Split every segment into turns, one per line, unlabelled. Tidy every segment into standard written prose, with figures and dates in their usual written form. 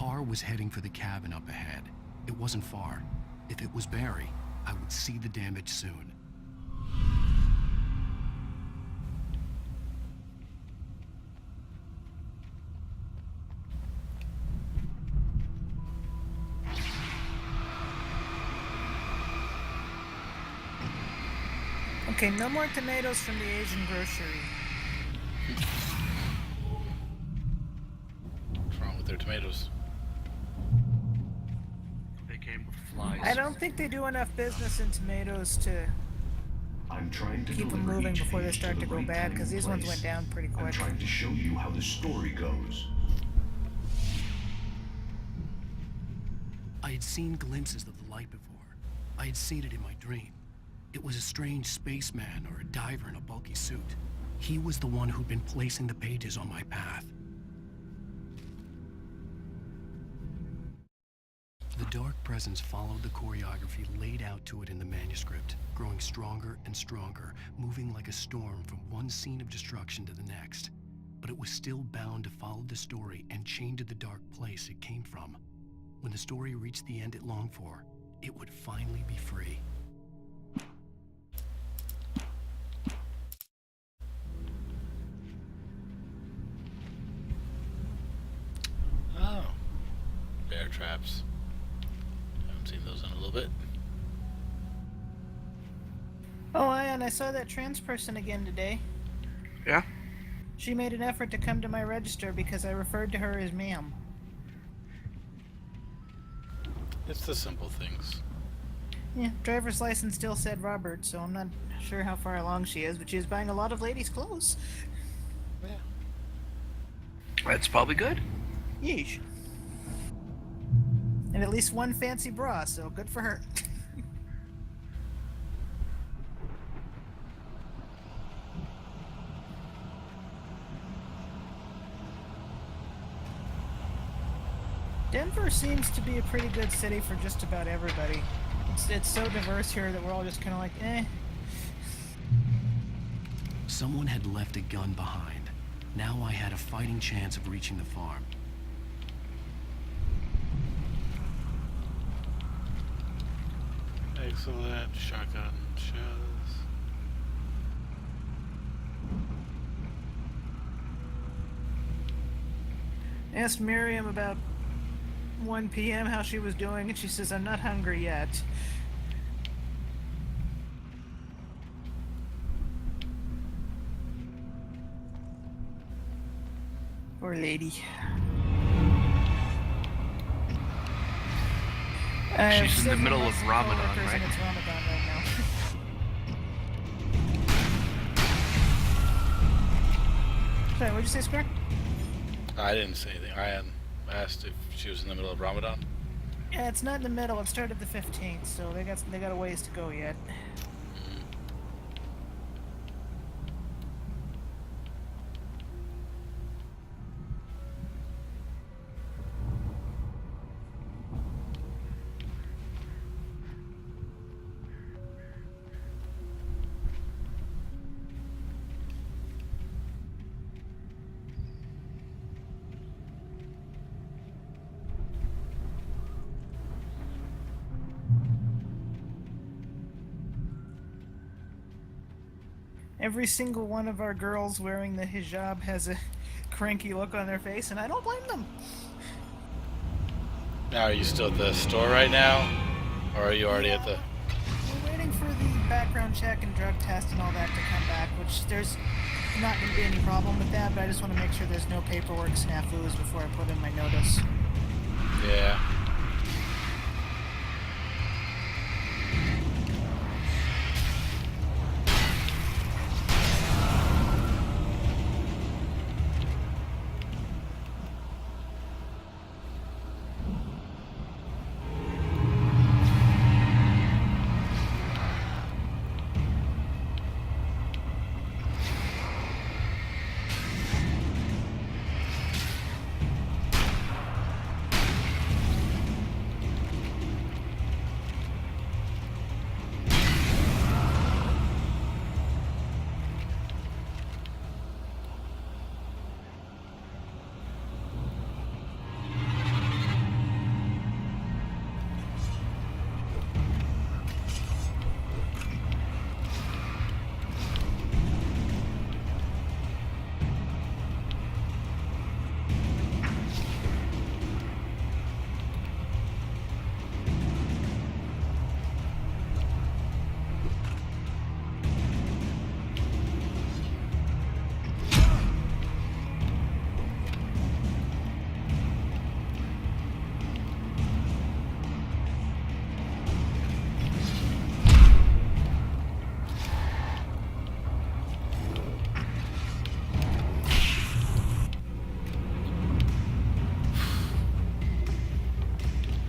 car was heading for the cabin up ahead. It wasn't far. If it was Barry, I would see the damage soon.
Okay, no more tomatoes from the Asian grocery.
What's wrong with their tomatoes?
They came with flies.
I don't think they do enough business in tomatoes to
I'm trying to
keep them
deliver
moving
each
before they
page
start to go
the right
bad,
time
because
and
these ones
place.
went down pretty
I'm
quick.
trying to show you how the story goes.
I had seen glimpses of the light before. I had seen it in my dream. It was a strange spaceman or a diver in a bulky suit. He was the one who'd been placing the pages on my path. The dark presence followed the choreography laid out to it in the manuscript, growing stronger and stronger, moving like a storm from one scene of destruction to the next. But it was still bound to follow the story and chained to the dark place it came from. When the story reached the end it longed for, it would finally be free.
Oh. Bear traps. Haven't seen those in a little bit.
Oh, and I saw that trans person again today.
Yeah?
She made an effort to come to my register because I referred to her as ma'am.
It's the simple things.
Yeah, driver's license still said Robert, so I'm not sure how far along she is, but she was buying a lot of ladies' clothes.
Yeah.
That's probably good.
Yeesh. And at least one fancy bra, so good for her. Denver seems to be a pretty good city for just about everybody. It's so diverse here that we're all just kind of like, eh.
Someone had left a gun behind. Now I had a fighting chance of reaching the farm.
Excellent. Shotgun shells.
Asked Miriam about 1 p.m. how she was doing, and she says, I'm not hungry yet. Poor lady.
She's in the middle of Ramadan, right?
It's Ramadan right now. Sorry, what'd you say, Square?
I didn't say anything. I asked if she was in the middle of Ramadan.
Yeah, it's not in the middle. It started the 15th, so they got a ways to go yet. Every single one of our girls wearing the hijab has a cranky look on their face, and I don't blame them.
Now, are you still at the store right now? Or are you already at the...
We're waiting for the background check and drug test and all that to come back, which there's not going to be any problem with that, but I just want to make sure there's no paperwork snafus before I put in my notice.
Yeah.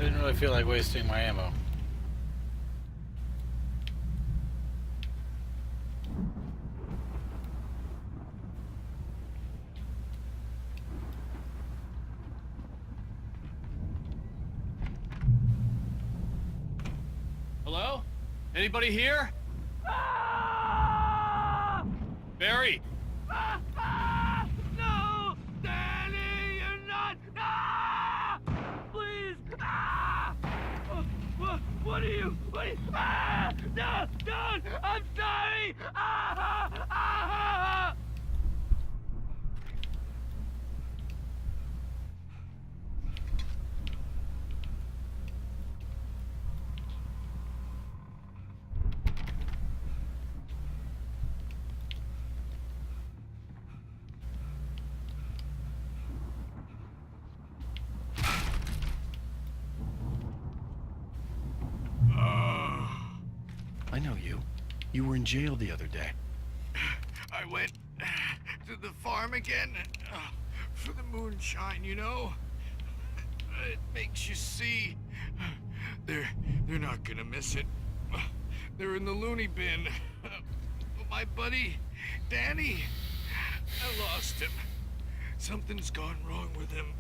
Didn't really feel like wasting my ammo.
Hello? Anybody here? Barry!
No! Danny, you're not! Ah! Please! Ah! What are you? Ah! No! Don't! I'm sorry! Ah! Ah!
I know you. You were in jail the other day.
I went to the farm again for the moonshine, you know? It makes you see. They're not gonna miss it. They're in the loony bin. My buddy, Danny, I lost him. Something's gone wrong with him.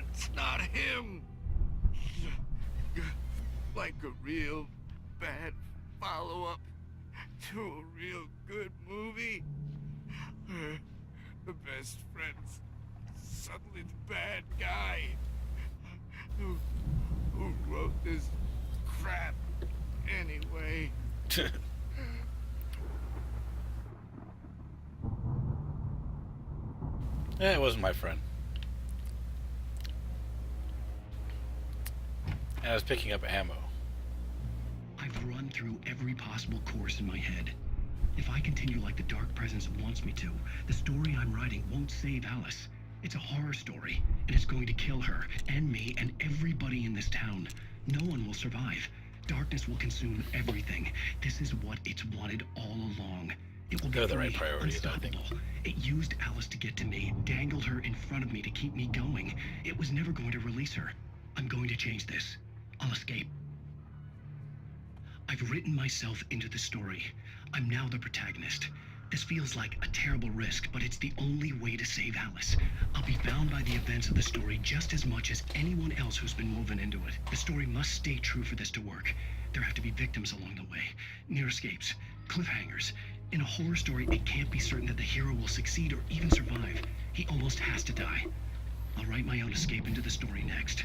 It's not him. Like a real bad follow-up to a real good movie. The best friend's suddenly the bad guy. Who wrote this crap anyway?
Yeah, it wasn't my friend. And I was picking up ammo.
I've run through every possible course in my head. If I continue like the Dark Presence wants me to, the story I'm writing won't save Alice. It's a horror story, and it's going to kill her, and me, and everybody in this town. No one will survive. Darkness will consume everything. This is what it's wanted all along. It will
They're
be
the right
free,
priorities, I think.
unstoppable. It used Alice to get to me, dangled her in front of me to keep me going. It was never going to release her. I'm going to change this. I'll escape. I've written myself into the story. I'm now the protagonist. This feels like a terrible risk, but it's the only way to save Alice. I'll be bound by the events of the story just as much as anyone else who's been woven into it. The story must stay true for this to work. There have to be victims along the way, near escapes, cliffhangers. In a horror story, it can't be certain that the hero will succeed or even survive. He almost has to die. I'll write my own escape into the story next.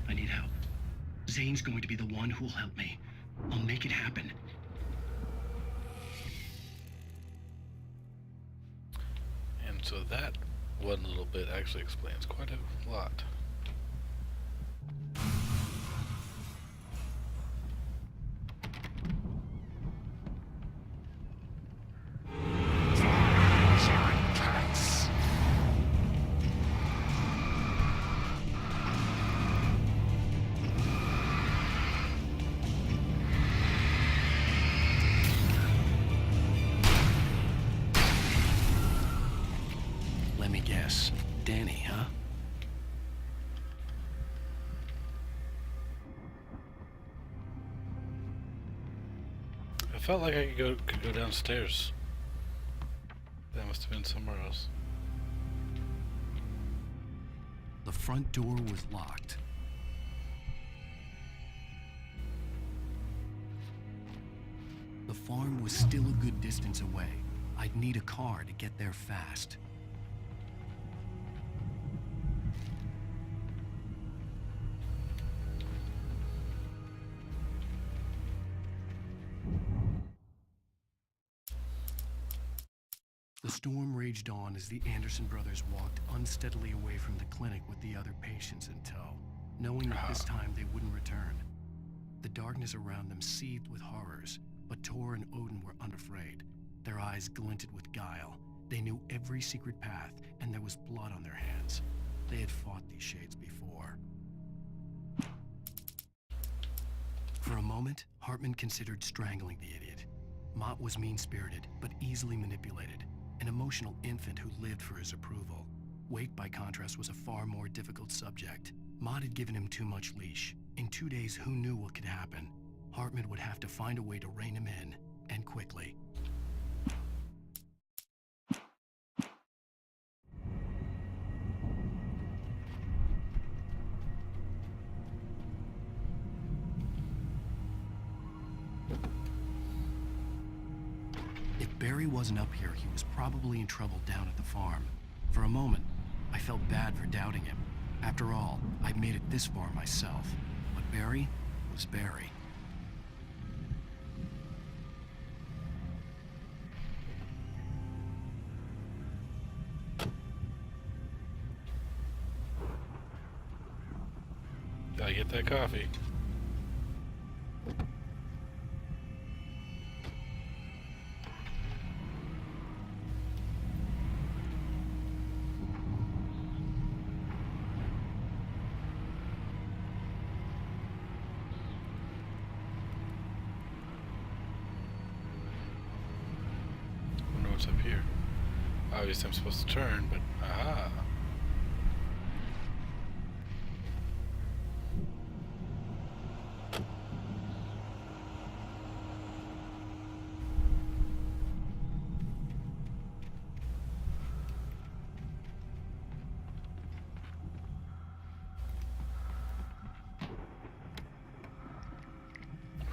I need help. Zane's going to be the one who'll help me. I'll make it happen.
And so that one little bit actually explains quite a lot.
Let me guess. Danny, huh?
I felt like I could go downstairs. That must have been somewhere else.
The front door was locked. The farm was still a good distance away. I'd need a car to get there fast. The storm raged on as the Anderson brothers walked unsteadily away from the clinic with the other patients in tow, knowing that this time they wouldn't return. The darkness around them seethed with horrors, but Tor and Odin were unafraid. Their eyes glinted with guile. They knew every secret path, and there was blood on their hands. They had fought these shades before. For a moment, Hartman considered strangling the idiot. Mott was mean-spirited, but easily manipulated. An emotional infant who lived for his approval. Wake, by contrast, was a far more difficult subject. Mott had given him too much leash. In 2 days, who knew what could happen? Hartman would have to find a way to rein him in, and quickly. If Barry wasn't up here, he was probably in trouble down at the farm. For a moment, I felt bad for doubting him. After all, I'd made it this far myself. But Barry was Barry.
Gotta get that coffee. Wonder what's up here. Obviously I'm supposed to turn, but aha.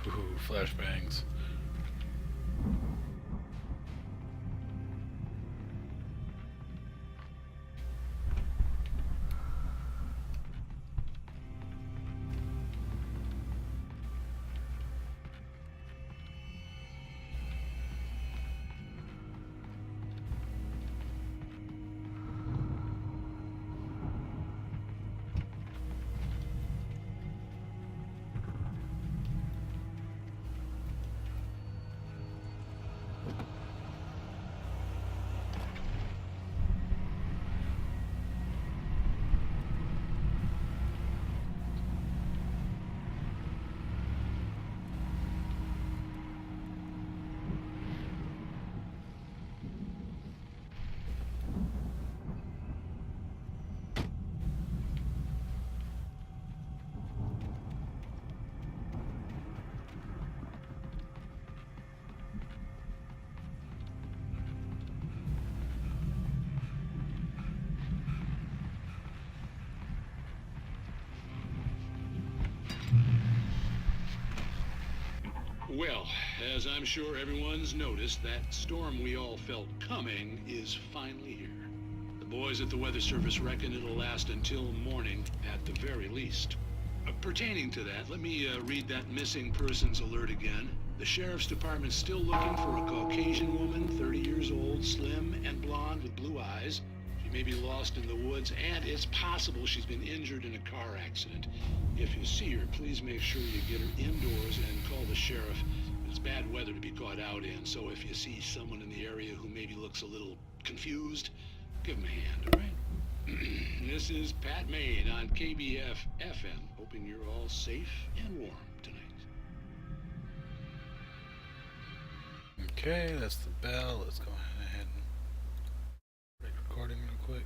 Ooh, flashbangs.
Well, as I'm sure everyone's noticed, that storm we all felt coming is finally here. The boys at the Weather Service reckon it'll last until morning at the very least. Pertaining to that, let me read that missing persons alert again. The Sheriff's Department's still looking for a Caucasian woman, 30 years old, slim and blonde with blue eyes. She may be lost in the woods, and it's possible she's been injured in a car accident. If you see her, please make sure you get her indoors and call the sheriff. It's bad weather to be caught out in, so if you see someone in the area who maybe looks a little confused, give them a hand, all right? This is Pat Maine on KBF FM, hoping you're all safe and warm tonight.
Okay, that's the bell. Let's go ahead and break recording real quick.